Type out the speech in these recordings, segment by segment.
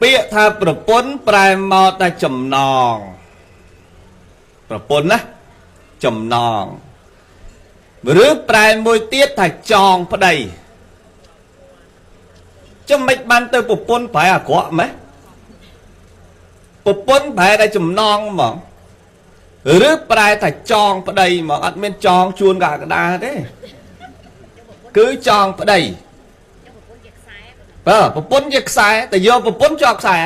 bịa thaប្រពន្ធប្រែមកតែចំណងប្រពន្ធណាចំណងឬប្រែមួយទៀតថាចងប្តីចាំមិនបានទៅប្រពន្ធប្រែអាក្រក់ម៉េះប្រពន្ធប្រែតែចំណងហ្មងឬប្រែថាចងប្តីហ្មងអត់មានចងជួនកកដាទេគឺចងប្តីប្រពន្ធជាខ្សែតែយកប្រពន្ធជាប់ខ្សែ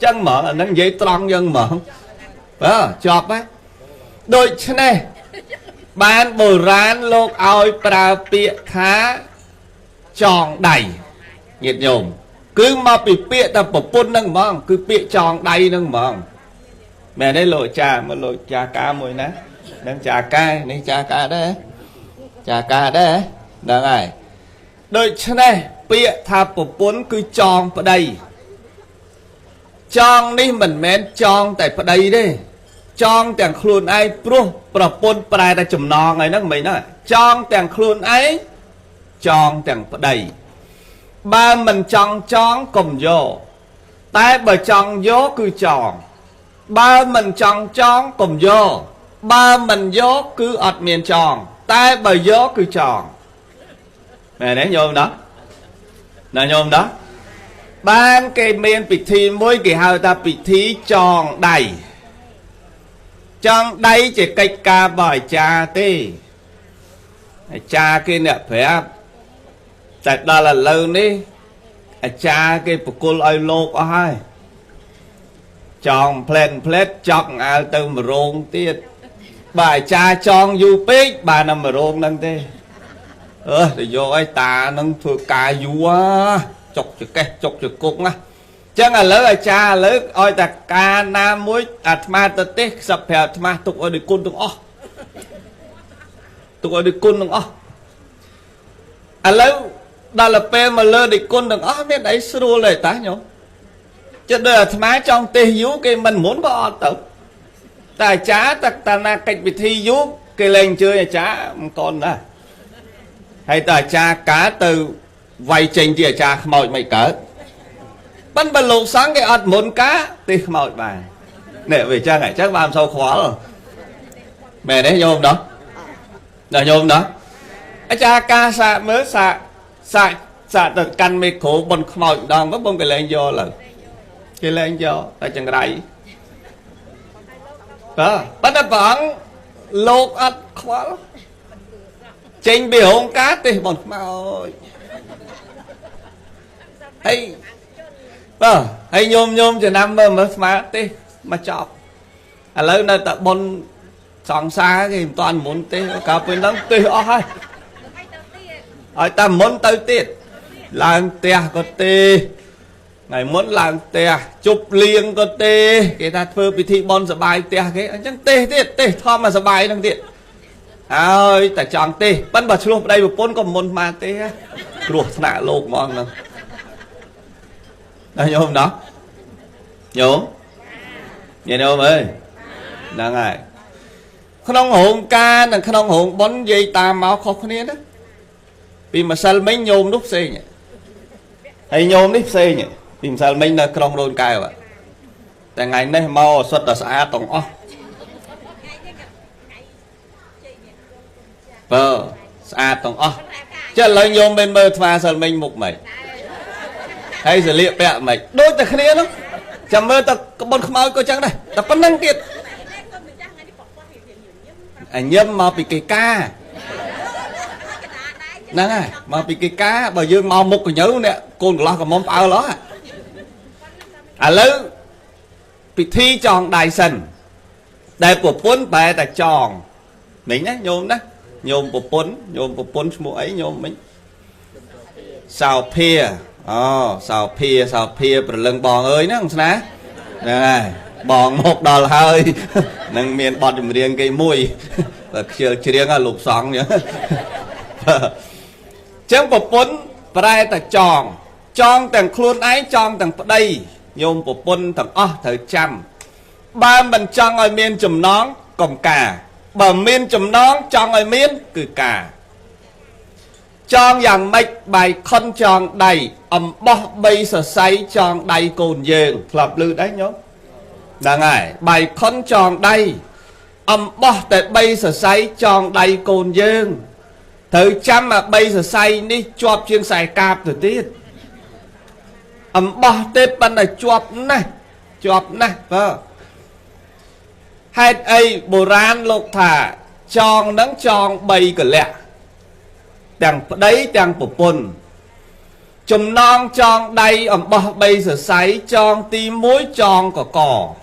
ចឹងហ្មងអាហ្នឹងនិយាយត្រង់យើងហ្មងជាប់ហ្នឹងដូច្នេះបានបុរាណលោកឲ្យប្រើពាក្យថាចងដៃញាតិញោមគឺមកពីពាក្យតែប្រពន្ធហ្នឹងហ្មងគឺពាក្យចងដៃហ្នឹងហ្មងមែនទេលោកចាមកលោកចាកាមួយណានឹងចាកានេះចាកាដែរចាកាដែរហ្នឹងហើយដូច្នេះពាក្យថាប្រពន្ធគឺចងប្តីចងនេះមិនមែនចងតែប្តីទេចងទាំងខ្លួនឯងព្រោះប្រពន្ធប្រែតែចំណងហើយហ្នឹងមិនណាចងទាំងខ្លួនឯងចងទាំងប្តីបើមិនចង់ចងកុំយកតែបើចង់យកគឺចងបើមិនចង់ចងកុំយកបើមិនយកគឺអត់មានចងតែបើយកគឺចងមែនទេញោមណាណាញោមណាបានគេមានពិធីមួយគេហៅថាពិធីចងដៃចងដៃជាកិច្ចការរបស់អាចារ្យទេអាចារ្យគេអ្នកប្រាប់តែដល់ឥឡូវនេះអាចារ្យគេបកគលឲ្យលោកអស់ហើយចងផ្លែតចប់អើទៅមរោងទៀតបើអាចារ្យចងយូរពេកបានតែមរោងហ្នឹងទេទៅយកឲ្យតានឹងធ្វើការយូរចុកចកេះចុកចគុកណាចឹងឥឡូវអាចារ្យឥឡូវឲ្យតែការណាមួយអាត្មាទៅទេសខ្សឹបប្រាប់អាត្មាទុកឲ្យដូចគុណទាំងអស់ទុកឲ្យដូចគុណទាំងអស់ឥឡូវដល់ពេលមកលើដូចគុណទាំងអស់មានអីស្រួលទេតាញោមចិត្តដូចអាត្មាចង់ទេសយូរគេមិនមុនក៏អត់ទៅតែអាចារ្យតាណាកិច្ចពិធីយូរគេលែងអញ្ជើញអាចារ្យមិនកូនដែរហើយតើអាចារ្យកើតទៅវាយចេញជាអាចារ្យខ្មោចមិនកើតប៉ុន្តែលោកសង្ឃគេអត់មុនការទេខ្មោចបាននេះវាចឹងហើយចឹងបានមិនសូវខ្វល់មែនទេញោមđóដល់ញោមđóអាចារ្យការសាកមើលសាកទៅកាន់មេក្រូបនខ្មោចម្ដងបងគេលែងយកឡើយគេលែងយកតែចង្រៃប៉ុន្តែព្រះអង្គលោកអត់ខ្វល់ចេញពីរោងការទេសបនខ្មោចហើយញោមចំណាំមើលស្មាទេសមកចប់ឥឡូវនៅតែបនសង្សារគេមិនតាន់មុនទេកាលពេលហ្នឹងទេសអស់ហើយឲ្យតែមុនទៅទៀតឡើងផ្ទះក៏ទេថ្ងៃមុនឡើងផ្ទះជប់លៀងក៏ទេគេថាធ្វើពិធីបន់សបាយផ្ទះគេអញ្ចឹងទេសទៀតទេសធម្មសបាយហ្នឹងទៀតហើយតែចង់ទេសប៉ិនបើឆ្លោះប្តីប្រពន្ធក៏មុនមកទេគ្រោះថ្នាក់លោកហ្មងហ្នឹងដល់ញោមណោះញោមញោមអើយហ្នឹងហើយក្នុងរោងការនិងក្នុងរោងបុណ្យនិយាយតាមមកខុសគ្នាណាពីម្សិលមិញញោមនោះផ្សេងហើយញោមនេះផ្សេងពីម្សិលមិញនៅក្រុងរោនកែវតែថ្ងៃនេះមកសុទ្ធតែស្អាតទាំងអស់ស្អាតទាំងអស់ចេះឥឡូវញោមមិនមើលថ្មសិលមិញមុខមិនហើយសលៀកពាក់មិនដូចតែគ្នានោះចាំមើលតែក្បួនខ្មោចក៏ចឹងដែរតែប៉ុណ្្នឹងទៀតអញញឹមមកពីគេការហ្នឹងហើយមកពីគេការបើយើងមកមុខកញើអ្នកកូនកន្លោះកមុំផ្អើលអស់ឥឡូវពិធីចងដៃសិនដែលប្រពន្ធបែរតែចងមិញណាញោមណាញោមប្រពន្ធឈ្មោះអីញោមមិញសោភាសោភាប្រលឹងបងអើយហ្នឹងស្នាហ្នឹងហើយបងមកដល់ហើយនឹងមានបទចម្រៀងគេមួយខ្ជិលច្រៀងលោកសង្ឃចឹងចឹងប្រពន្ធប្រែតែចងទាំងខ្លួនឯងចងទាំងប្តីញោមប្រពន្ធទាំងអស់ត្រូវចាំបើមិនចង់ឲ្យមានចំណងកុំការបើមានចំណងចង់ឲ្យមានគឺការ chọn dạng mạch bài con chọn đầy bó bây sở say chọn đầy cồn dường lập lưu đấy nhớ là ngài bài con chọn đầy bó tại bây sở say chọn đầy cồn dường thử chăm mà bây giờ say đi chọp chuyên xài cạp rồi tiết bó tết bắt này chọp này hai ấy bồ rán lục thả chọn nắng chọn bây cả lẹ đằng đấy đằng bộ bồn chùm non chọn đây bó bây giờ say chọn tí muối chọn cỏ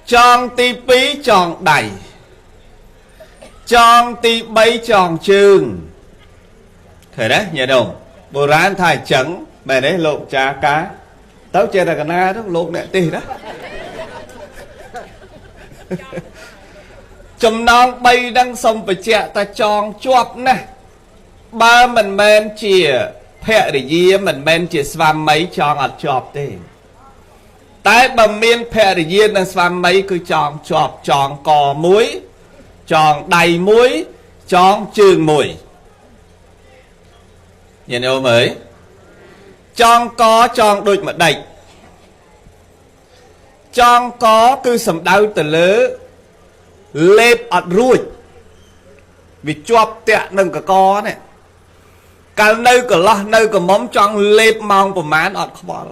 chọn tí pí chọn đầy chọn tí bấy chọn chừng thế đấy nhớ đâu bồ rán thải trắng mẹ đấy lộn chá cá tao chơi là cái na đó lộn nè tì đó chùm non bay đang sống phải chạy ta chọn chuột nè ba mình men chìa phẹ để gì mình men chìa xàm mấy chọn ọt chọp tì tại bầm miên phẹ để gì đang xàm mấy cứ chọn chọp chọn cò muối chọn đầy muối chọn chừng mùi nhìn đâu mới chọn có chọn đôi mà đầy chọn có cứ sầm đau từ lứa lép ọt ruột vì chọp tẹt nâng cả co này cả nơi cả lo nơi cả móng chọn lép mong của mán ọt khó bỏ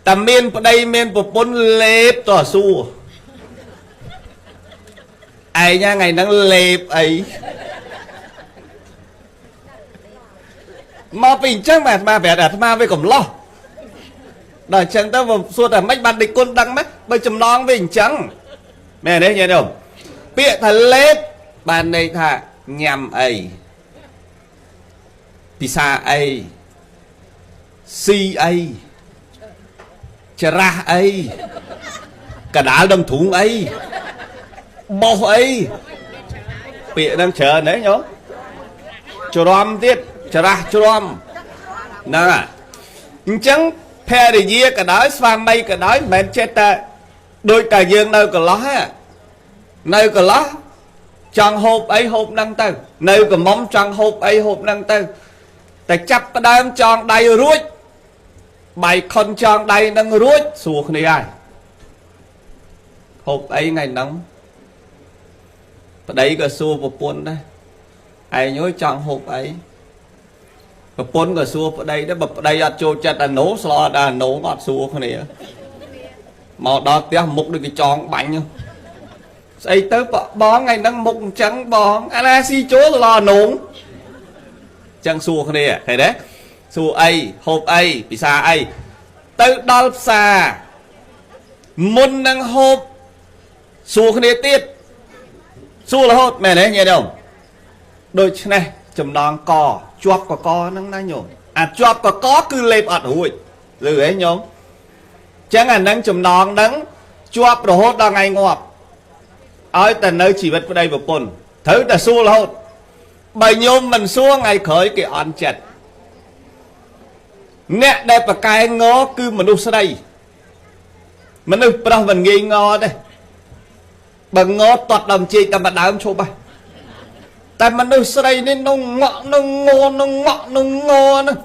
tầm miên ở đây miên của bốn lép tỏa xu ai nha ngày nắng lẹp ấy mà bình chắc mà vẻ đẹp mà với cổng lo đời chẳng tao vào suốt là mấy bạn địch quân đăng mắt bây chùm non với hình trắng mẹ đấy nhớ đâu bịa thà lép bạn đây thà nhằm ấy pizza ấy si ấy chả ra ấy cả đá đâm thúng ấy bò ấy bịa đang chờ đấy nhớ cho rom tiết cho ra cho rom nè chẳng phe để gì cả đói xàm mây cả đói mẹ chết ta đôi cả dương nơi cả ló nơi cả ló chọn hộp ấy hộp năng tư nơi cả móng chọn hộp ấy hộp năng tư tại chắp cái đám chọn đầy ruột bài con chọn đầy năng ruột xuống này ai hộp ấy ngày nóng đấy cả xua một bốn đây ai nhớ chọn hộp ấy một bốn cả xua ở đây đó bập đây cho chặt là nấu sò là nấu ngọt xua cái này màu đó tiếc mục được cái tròn bánh không xây tới bó ngày đang mục trắng bó anh si chỗ là nấu chẳng xua cái này thấy đấy xua ấy hộp ấy bị xa ấy tới đó xa môn đang hộp xua cái này tiết xua là hốt mẹ đấy nghe đâu đôi này chùm non cò chuột có nắng nắng nhổn chuột có cứ lệp ọt hụi rồi ấy nhóm chẳng là nắng chùm non nắng chuột rồi hốt đang ngày ngọt ở tận nơi chỉ vật vào đây vào bồn thứ là xua là hốt bởi nhôm mình xua ngày khởi cái on chật nè đẹp và cái ngó cứ mình đu sau đây mình đu bắt đầu mình nghi ngó đây bằng ngó toạt đầm chi ta mà đám chô bay tại mà nơi sau đây nên nó ngọ nó ngô nó ngọ nó ngô nữa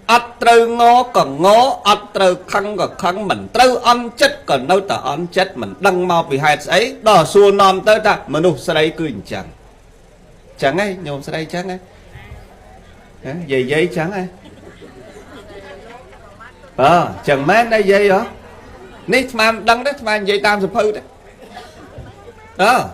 ắt trừ ngó còn ngó ắt trừ khăn còn khăn mình trừ ăn chất còn đâu ta ăn chất mình đăng mau vì hai ấy đỏ xua non tới ta mà đâu sau đây cứ chẳng chẳng ấy nhôm sau đây chẳng ấy dây dây chẳng ấy chẳng mến đây dây hả nít mà đăng đấy mà dây tam sập hư đấy đó